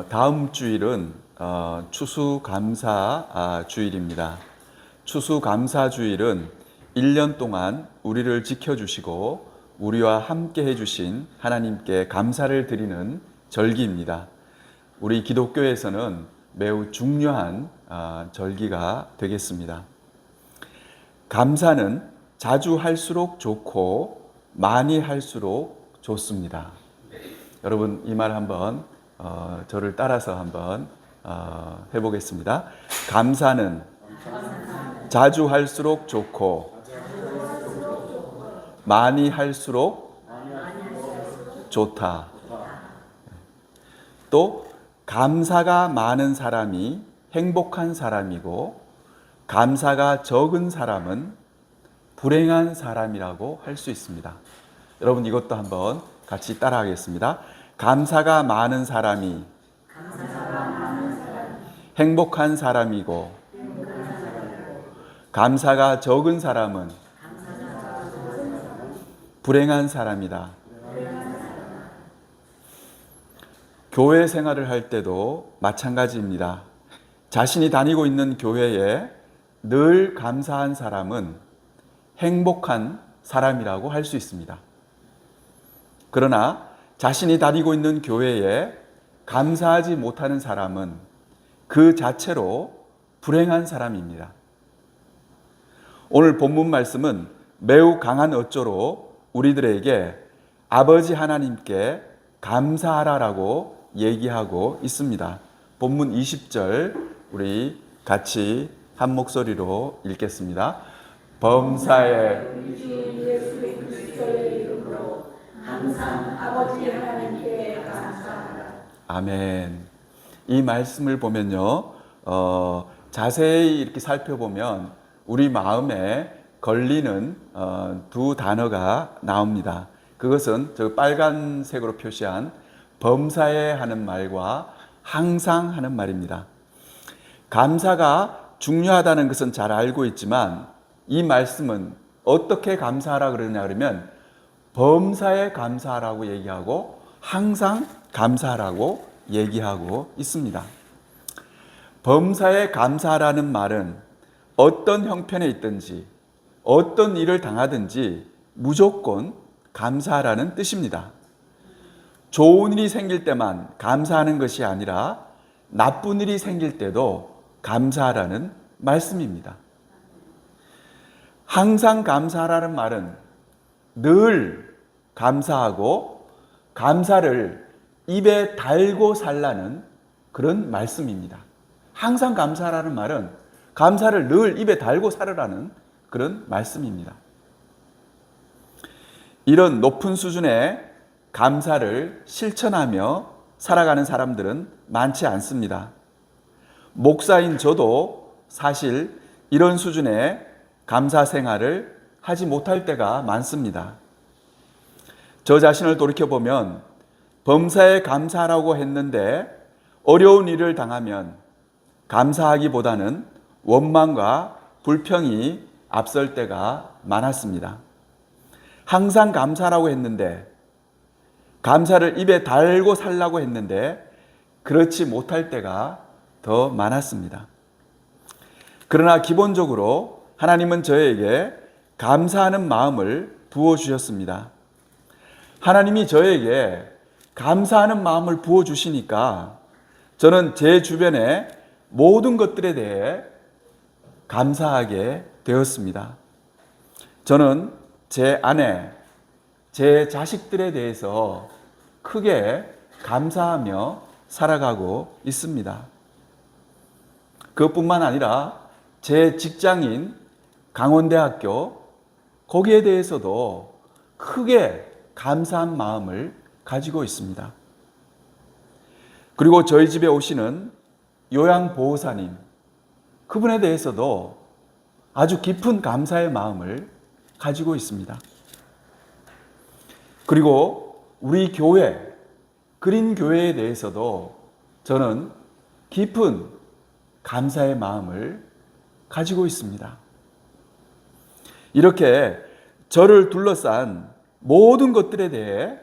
다음 주일은 추수감사 주일입니다. 추수감사주일은 1년 동안 우리를 지켜주시고 우리와 함께 해주신 하나님께 감사를 드리는 절기입니다. 우리 기독교에서는 매우 중요한 절기가 되겠습니다. 감사는 자주 할수록 좋고 많이 할수록 좋습니다. 여러분 이 말 한번 저를 따라서 한번 해보겠습니다. 감사는 자주 할수록 좋고 많이 할수록 좋다. 또 감사가 많은 사람이 행복한 사람이고 감사가 적은 사람은 불행한 사람이라고 할 수 있습니다. 여러분 이것도 한번 같이 따라하겠습니다. 감사가 많은 사람이 행복한 사람이고 감사가 적은 사람은 불행한 사람이다. 교회 생활을 할 때도 마찬가지입니다. 자신이 다니고 있는 교회에 늘 감사한 사람은 행복한 사람이라고 할 수 있습니다. 그러나 자신이 다니고 있는 교회에 감사하지 못하는 사람은 그 자체로 불행한 사람입니다. 오늘 본문 말씀은 매우 강한 어조로 우리들에게 아버지 하나님께 감사하라라고 얘기하고 있습니다. 본문 20절 우리 같이 한 목소리로 읽겠습니다. 범사에 항상 아버지 하나님께 감사하라. 아멘. 이 말씀을 보면요, 자세히 이렇게 살펴보면 우리 마음에 걸리는 두 단어가 나옵니다. 그것은 저 빨간색으로 표시한 범사에 하는 말과 항상 하는 말입니다. 감사가 중요하다는 것은 잘 알고 있지만 이 말씀은 어떻게 감사하라 그러냐 그러면 범사에 감사하라고 얘기하고 항상 감사하라고 얘기하고 있습니다. 범사에 감사하라는 말은 어떤 형편에 있든지 어떤 일을 당하든지 무조건 감사하라는 뜻입니다. 좋은 일이 생길 때만 감사하는 것이 아니라 나쁜 일이 생길 때도 감사하라는 말씀입니다. 항상 감사하라는 말은 늘 감사하고 감사를 입에 달고 살라는 그런 말씀입니다. 항상 감사하라는 말은 감사를 늘 입에 달고 살으라는 그런 말씀입니다. 이런 높은 수준의 감사를 실천하며 살아가는 사람들은 많지 않습니다. 목사인 저도 사실 이런 수준의 감사 생활을 하지 못할 때가 많습니다. 저 자신을 돌이켜보면 범사에 감사하라고 했는데 어려운 일을 당하면 감사하기보다는 원망과 불평이 앞설 때가 많았습니다. 항상 감사라고 했는데 감사를 입에 달고 살라고 했는데 그렇지 못할 때가 더 많았습니다. 그러나 기본적으로 하나님은 저에게 감사하는 마음을 부어주셨습니다. 하나님이 저에게 감사하는 마음을 부어주시니까 저는 제 주변의 모든 것들에 대해 감사하게 되었습니다. 저는 제 아내, 제 자식들에 대해서 크게 감사하며 살아가고 있습니다. 그것뿐만 아니라 제 직장인 강원대학교 거기에 대해서도 크게 감사한 마음을 가지고 있습니다. 그리고 저희 집에 오시는 요양보호사님 그분에 대해서도 아주 깊은 감사의 마음을 가지고 있습니다. 그리고 우리 교회, 그린교회에 대해서도 저는 깊은 감사의 마음을 가지고 있습니다. 이렇게 저를 둘러싼 모든 것들에 대해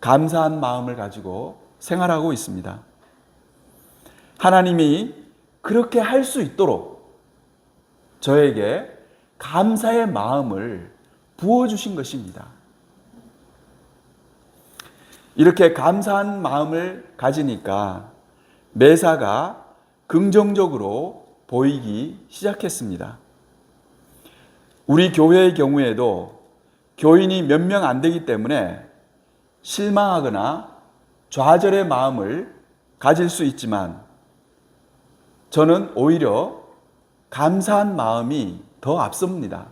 감사한 마음을 가지고 생활하고 있습니다. 하나님이 그렇게 할 수 있도록 저에게 감사의 마음을 부어주신 것입니다. 이렇게 감사한 마음을 가지니까 매사가 긍정적으로 보이기 시작했습니다. 우리 교회의 경우에도 교인이 몇 명 안 되기 때문에 실망하거나 좌절의 마음을 가질 수 있지만 저는 오히려 감사한 마음이 더 앞섭니다.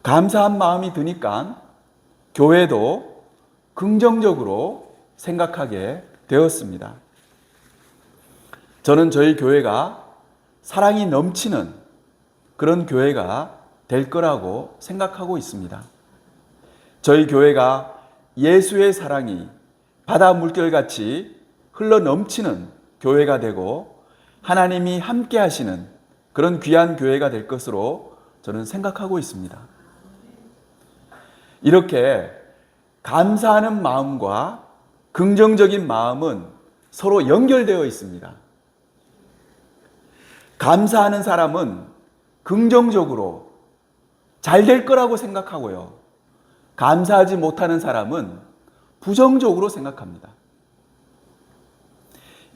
감사한 마음이 드니까 교회도 긍정적으로 생각하게 되었습니다. 저는 저희 교회가 사랑이 넘치는 그런 교회가 될 거라고 생각하고 있습니다. 저희 교회가 예수의 사랑이 바다 물결같이 흘러 넘치는 교회가 되고 하나님이 함께 하시는 그런 귀한 교회가 될 것으로 저는 생각하고 있습니다. 이렇게 감사하는 마음과 긍정적인 마음은 서로 연결되어 있습니다. 감사하는 사람은 긍정적으로 잘 될 거라고 생각하고요. 감사하지 못하는 사람은 부정적으로 생각합니다.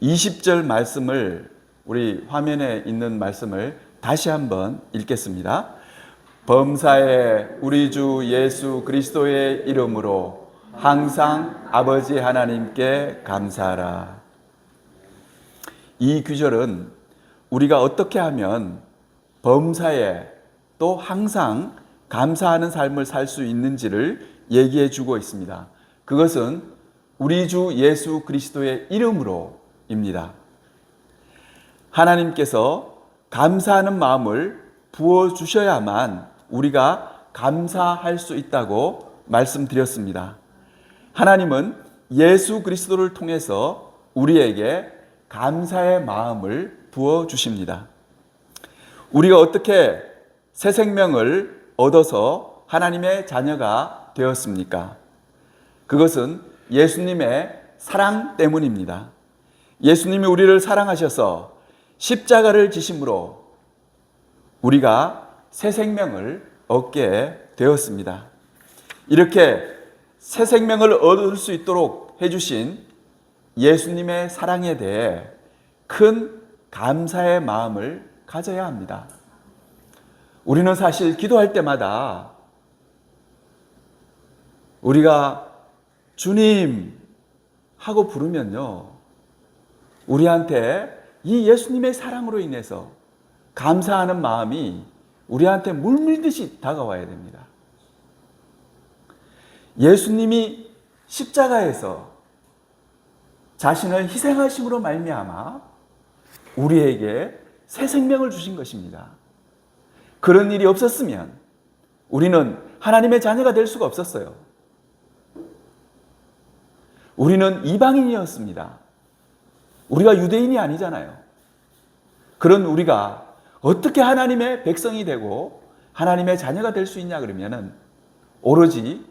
20절 말씀을 우리 화면에 있는 말씀을 다시 한번 읽겠습니다. 범사에 우리 주 예수 그리스도의 이름으로 항상 아버지 하나님께 감사하라. 이 구절은 우리가 어떻게 하면 범사에 또 항상 감사하는 삶을 살 수 있는지를 얘기해 주고 있습니다. 그것은 우리 주 예수 그리스도의 이름으로입니다. 하나님께서 감사하는 마음을 부어주셔야만 우리가 감사할 수 있다고 말씀드렸습니다. 하나님은 예수 그리스도를 통해서 우리에게 감사의 마음을 부어주십니다. 우리가 어떻게 새 생명을 얻어서 하나님의 자녀가 되었습니까? 그것은 예수님의 사랑 때문입니다. 예수님이 우리를 사랑하셔서 십자가를 지심으로 우리가 새 생명을 얻게 되었습니다. 이렇게 새 생명을 얻을 수 있도록 해주신 예수님의 사랑에 대해 큰 감사의 마음을 가져야 합니다. 우리는 사실 기도할 때마다 우리가 주님 하고 부르면요, 우리한테 이 예수님의 사랑으로 인해서 감사하는 마음이 우리한테 물밀듯이 다가와야 됩니다. 예수님이 십자가에서 자신을 희생하심으로 말미암아 우리에게 새 생명을 주신 것입니다. 그런 일이 없었으면 우리는 하나님의 자녀가 될 수가 없었어요. 우리는 이방인이었습니다. 우리가 유대인이 아니잖아요. 그런 우리가 어떻게 하나님의 백성이 되고 하나님의 자녀가 될 수 있냐 그러면은 오로지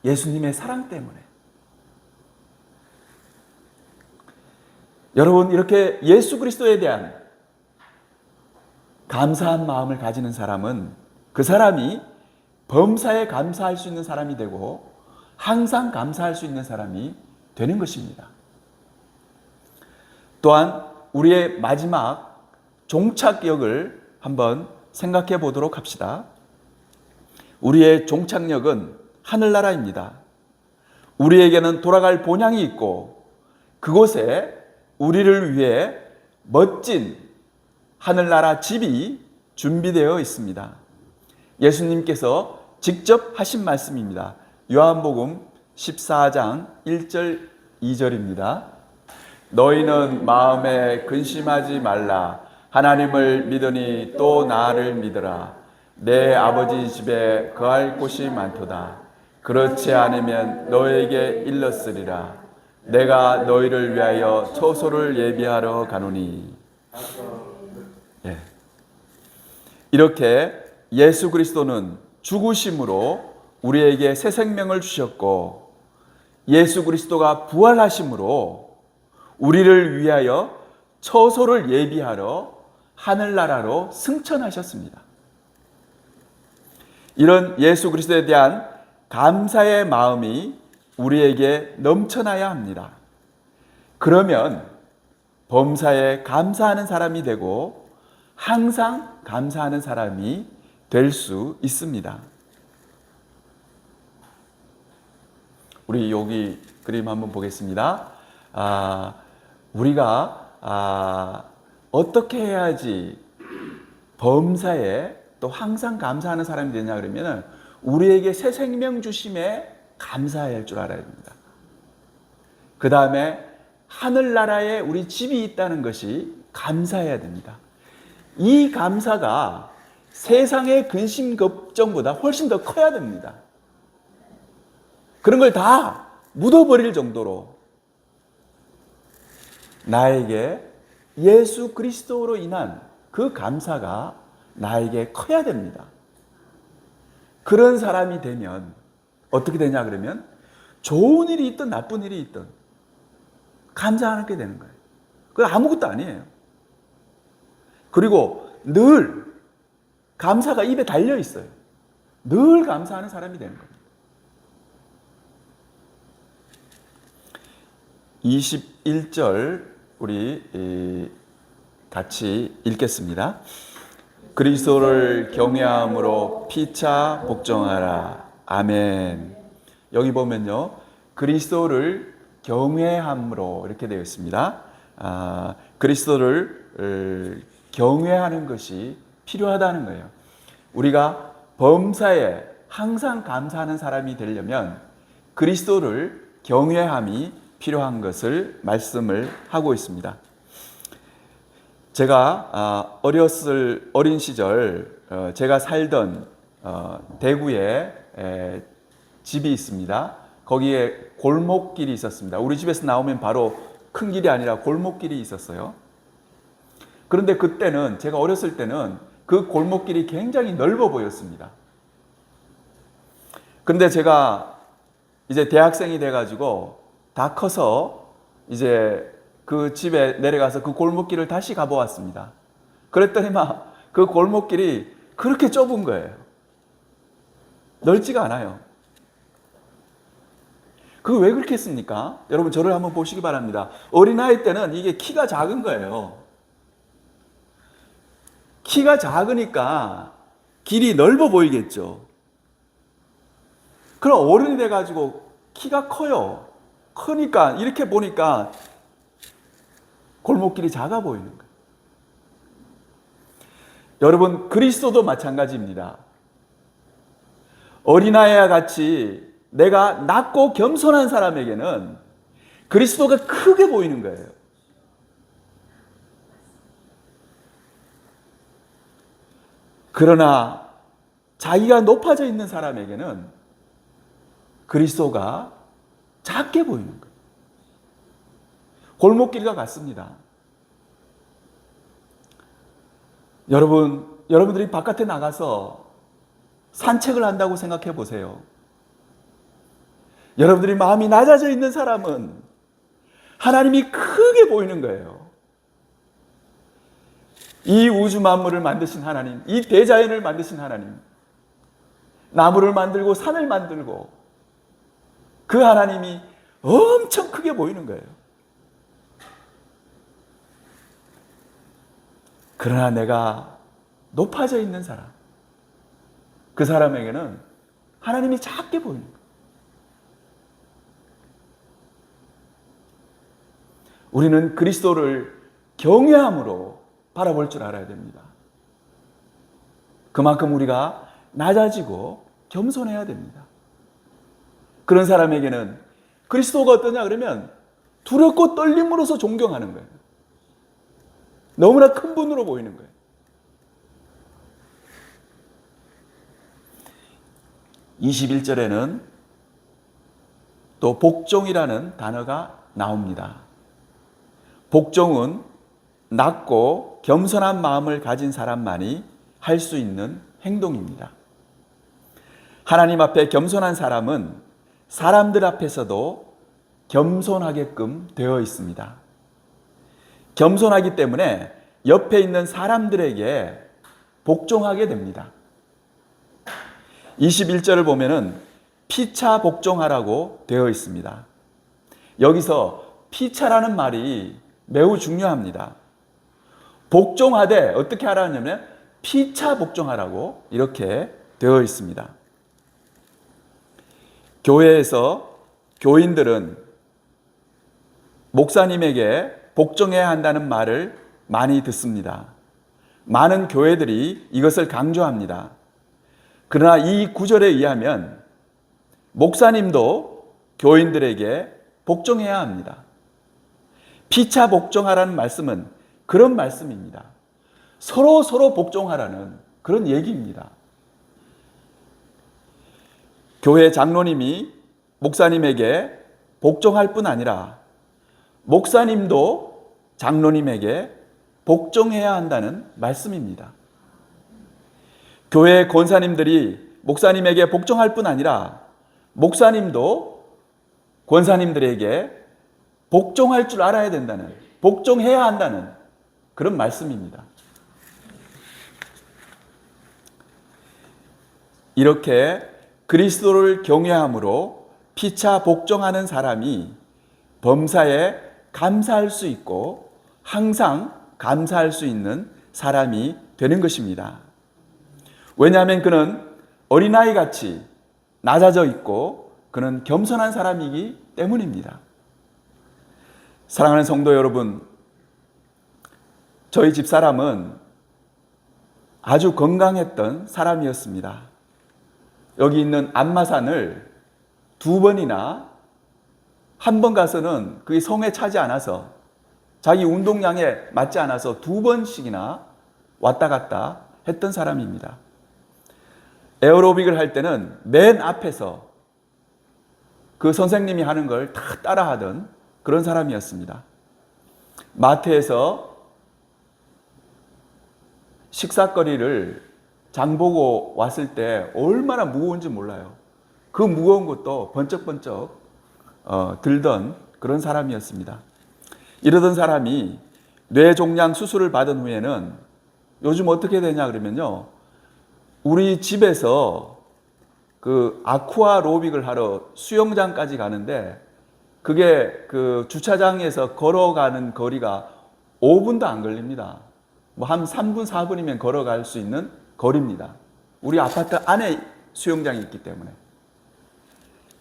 예수님의 사랑 때문에. 여러분, 이렇게 예수 그리스도에 대한 감사한 마음을 가지는 사람은 그 사람이 범사에 감사할 수 있는 사람이 되고 항상 감사할 수 있는 사람이 되는 것입니다. 또한 우리의 마지막 종착역을 한번 생각해 보도록 합시다. 우리의 종착역은 하늘나라입니다. 우리에게는 돌아갈 본향이 있고 그곳에 우리를 위해 멋진 하늘나라 집이 준비되어 있습니다. 예수님께서 직접 하신 말씀입니다. 요한복음 14장 1절 2절입니다. 너희는 마음에 근심하지 말라. 하나님을 믿으니 또 나를 믿으라. 내 아버지 집에 거할 곳이 많도다. 그렇지 않으면 너에게 일렀으리라. 내가 너희를 위하여 처소를 예비하러 가노니. 예. 이렇게 예수 그리스도는 죽으심으로 우리에게 새 생명을 주셨고 예수 그리스도가 부활하심으로 우리를 위하여 처소를 예비하러 하늘나라로 승천하셨습니다. 이런 예수 그리스도에 대한 감사의 마음이 우리에게 넘쳐나야 합니다. 그러면 범사에 감사하는 사람이 되고 항상 감사하는 사람이 될 수 있습니다. 우리 여기 그림 한번 보겠습니다. 우리가 어떻게 해야지 범사에 또 항상 감사하는 사람이 되냐 그러면 우리에게 새 생명 주심에 감사할 줄 알아야 됩니다. 그 다음에 하늘나라에 우리 집이 있다는 것이 감사해야 됩니다. 이 감사가 세상의 근심 걱정보다 훨씬 더 커야 됩니다. 그런 걸 다 묻어버릴 정도로 나에게 예수 그리스도로 인한 그 감사가 나에게 커야 됩니다. 그런 사람이 되면 어떻게 되냐 그러면 좋은 일이 있든 나쁜 일이 있든 감사하게 되는 거예요. 그건 아무것도 아니에요. 그리고 늘 감사가 입에 달려 있어요. 늘 감사하는 사람이 되는 겁니다. 21절 우리 같이 읽겠습니다. 그리스도를 경외함으로 피차 복종하라. 아멘. 여기 보면요, 그리스도를 경외함으로 이렇게 되어 있습니다. 그리스도를 경외하는 것이 필요하다는 거예요. 우리가 범사에 항상 감사하는 사람이 되려면 그리스도를 경외함이 필요한 것을 말씀을 하고 있습니다. 제가 어린 시절 제가 살던 대구에 집이 있습니다. 거기에 골목길이 있었습니다. 우리 집에서 나오면 바로 큰 길이 아니라 골목길이 있었어요. 그런데 그때는 제가 어렸을 때는 그 골목길이 굉장히 넓어 보였습니다. 그런데 제가 이제 대학생이 돼가지고 다 커서 이제 그 집에 내려가서 그 골목길을 다시 가보았습니다. 그랬더니 막 그 골목길이 그렇게 좁은 거예요. 넓지가 않아요. 그거 왜 그렇게 했습니까? 여러분 저를 한번 보시기 바랍니다. 어린아이 때는 이게 키가 작은 거예요. 키가 작으니까 길이 넓어 보이겠죠. 그럼 어른이 돼가지고 키가 커요. 크니까 이렇게 보니까 골목길이 작아 보이는 거예요. 여러분 그리스도도 마찬가지입니다. 어린아이와 같이 내가 낮고 겸손한 사람에게는 그리스도가 크게 보이는 거예요. 그러나 자기가 높아져 있는 사람에게는 그리스도가 작게 보이는 거예요. 골목길과 같습니다. 여러분들이 바깥에 나가서 산책을 한다고 생각해 보세요. 여러분들이 마음이 낮아져 있는 사람은 하나님이 크게 보이는 거예요. 이 우주 만물을 만드신 하나님, 이 대자연을 만드신 하나님, 나무를 만들고 산을 만들고 그 하나님이 엄청 크게 보이는 거예요. 그러나 내가 높아져 있는 사람, 그 사람에게는 하나님이 작게 보이는 거예요. 우리는 그리스도를 경외함으로 바라볼 줄 알아야 됩니다. 그만큼 우리가 낮아지고 겸손해야 됩니다. 그런 사람에게는 그리스도가 어떠냐 그러면 두렵고 떨림으로써 존경하는 거예요. 너무나 큰 분으로 보이는 거예요. 21절에는 또 복종이라는 단어가 나옵니다. 복종은 낮고 겸손한 마음을 가진 사람만이 할 수 있는 행동입니다. 하나님 앞에 겸손한 사람은 사람들 앞에서도 겸손하게끔 되어 있습니다. 겸손하기 때문에 옆에 있는 사람들에게 복종하게 됩니다. 21절을 보면은 피차 복종하라고 되어 있습니다. 여기서 피차라는 말이 매우 중요합니다. 복종하되 어떻게 하라냐면 피차 복종하라고 이렇게 되어 있습니다. 교회에서 교인들은 목사님에게 복종해야 한다는 말을 많이 듣습니다. 많은 교회들이 이것을 강조합니다. 그러나 이 구절에 의하면 목사님도 교인들에게 복종해야 합니다. 피차 복종하라는 말씀은 그런 말씀입니다. 서로 복종하라는 그런 얘기입니다. 교회 장로님이 목사님에게 복종할 뿐 아니라 목사님도 장로님에게 복종해야 한다는 말씀입니다. 교회 권사님들이 목사님에게 복종할 뿐 아니라 목사님도 권사님들에게 복종할 줄 알아야 된다는, 복종해야 한다는 그런 말씀입니다. 이렇게 그리스도를 경외함으로 피차 복종하는 사람이 범사에 감사할 수 있고 항상 감사할 수 있는 사람이 되는 것입니다. 왜냐하면 그는 어린아이 같이 낮아져 있고 그는 겸손한 사람이기 때문입니다. 사랑하는 성도 여러분, 저희 집사람은 아주 건강했던 사람이었습니다. 여기 있는 안마산을 2번이나 한 번 가서는 그게 성에 차지 않아서 자기 운동량에 맞지 않아서 2번씩이나 왔다 갔다 했던 사람입니다. 에어로빅을 할 때는 맨 앞에서 그 선생님이 하는 걸 다 따라하던 그런 사람이었습니다. 마트에서 식사거리를 장 보고 왔을 때 얼마나 무거운지 몰라요. 그 무거운 것도 번쩍번쩍 들던 그런 사람이었습니다. 이러던 사람이 뇌종양 수술을 받은 후에는 요즘 어떻게 되냐 그러면요, 우리 집에서 그 아쿠아 로빅을 하러 수영장까지 가는데 그게 그 주차장에서 걸어가는 거리가 5분도 안 걸립니다. 뭐 한 3분, 4분이면 걸어갈 수 있는 거리입니다. 우리 아파트 안에 수영장이 있기 때문에.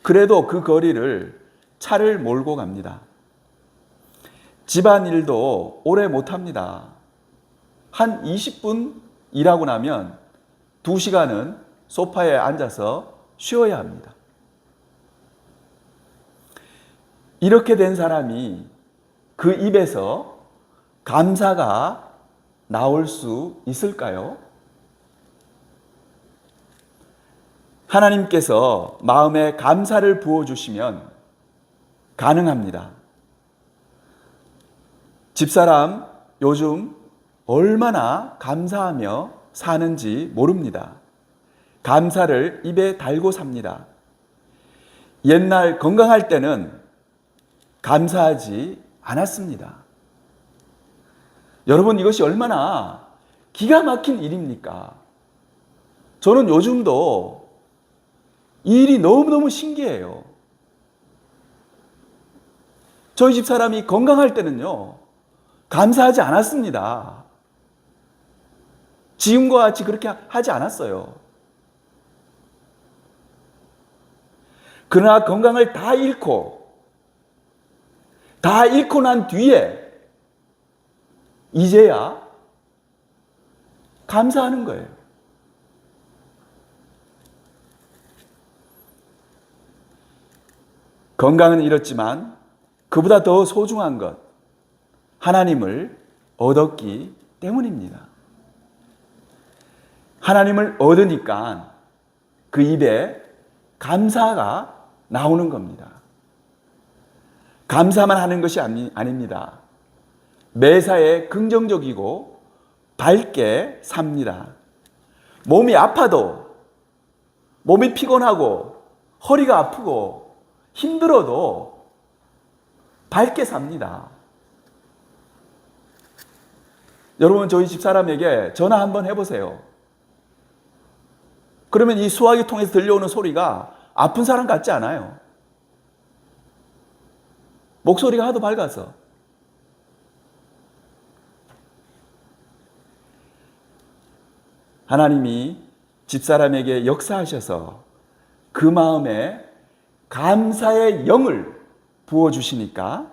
그래도 그 거리를 차를 몰고 갑니다. 집안일도 오래 못합니다. 한 20분 일하고 나면 2시간은 소파에 앉아서 쉬어야 합니다. 이렇게 된 사람이 그 입에서 감사가 나올 수 있을까요? 하나님께서 마음에 감사를 부어주시면 가능합니다. 집사람 요즘 얼마나 감사하며 사는지 모릅니다. 감사를 입에 달고 삽니다. 옛날 건강할 때는 감사하지 않았습니다. 여러분, 이것이 얼마나 기가 막힌 일입니까? 저는 요즘도 이 일이 너무너무 신기해요. 저희 집 사람이 건강할 때는요, 감사하지 않았습니다. 지금과 같이 그렇게 하지 않았어요. 그러나 건강을 다 잃고 난 뒤에 이제야 감사하는 거예요. 건강은 잃었지만 그보다 더 소중한 것, 하나님을 얻었기 때문입니다. 하나님을 얻으니까 그 입에 감사가 나오는 겁니다. 감사만 하는 것이 아닙니다. 매사에 긍정적이고 밝게 삽니다. 몸이 아파도, 몸이 피곤하고 허리가 아프고 힘들어도 밝게 삽니다. 여러분, 저희 집사람에게 전화 한번 해보세요. 그러면 이 수화기 통해서 들려오는 소리가 아픈 사람 같지 않아요. 목소리가 하도 밝아서. 하나님이 집사람에게 역사하셔서 그 마음에 감사의 영을 부어주시니까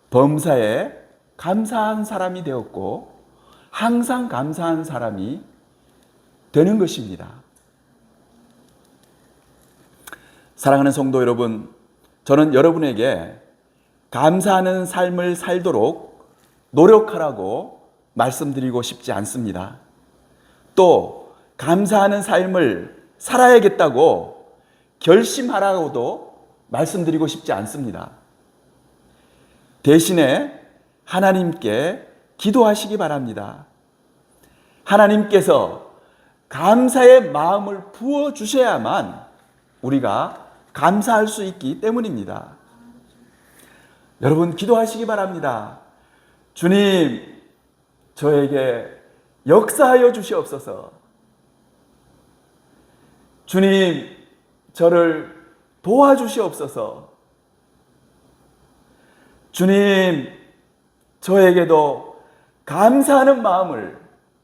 범사에 감사한 사람이 되었고 항상 감사한 사람이 되는 것입니다. 사랑하는 성도 여러분, 저는 여러분에게 감사하는 삶을 살도록 노력하라고 말씀드리고 싶지 않습니다. 또 감사하는 삶을 살아야겠다고 결심하라고도 말씀드리고 싶지 않습니다. 대신에 하나님께 기도하시기 바랍니다. 하나님께서 감사의 마음을 부어주셔야만 우리가 감사할 수 있기 때문입니다. 여러분, 기도하시기 바랍니다. 주님, 저에게 역사하여 주시옵소서. 주님, 저를 도와주시옵소서. 주님, 저에게도 감사하는 마음을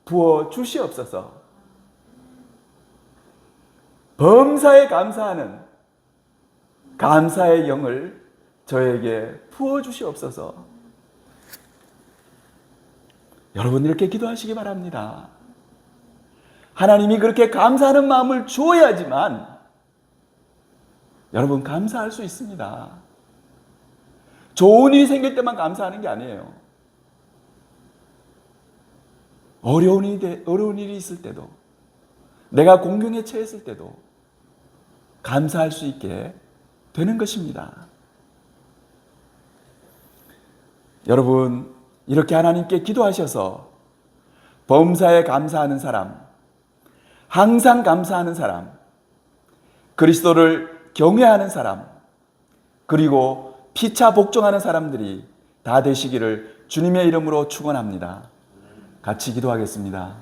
부어 주시옵소서. 범사에 감사하는 감사의 영을 저에게 부어 주시옵소서. 여러분, 이렇게 기도하시기 바랍니다. 하나님이 그렇게 감사하는 마음을 주어야지만 여러분, 감사할 수 있습니다. 좋은 일이 생길 때만 감사하는 게 아니에요. 어려운 일이 있을 때도, 내가 공경에 처했을 때도 감사할 수 있게 되는 것입니다. 여러분, 이렇게 하나님께 기도하셔서 범사에 감사하는 사람, 항상 감사하는 사람, 그리스도를 경외하는 사람, 그리고 피차 복종하는 사람들이 다 되시기를 주님의 이름으로 축원합니다. 같이 기도하겠습니다.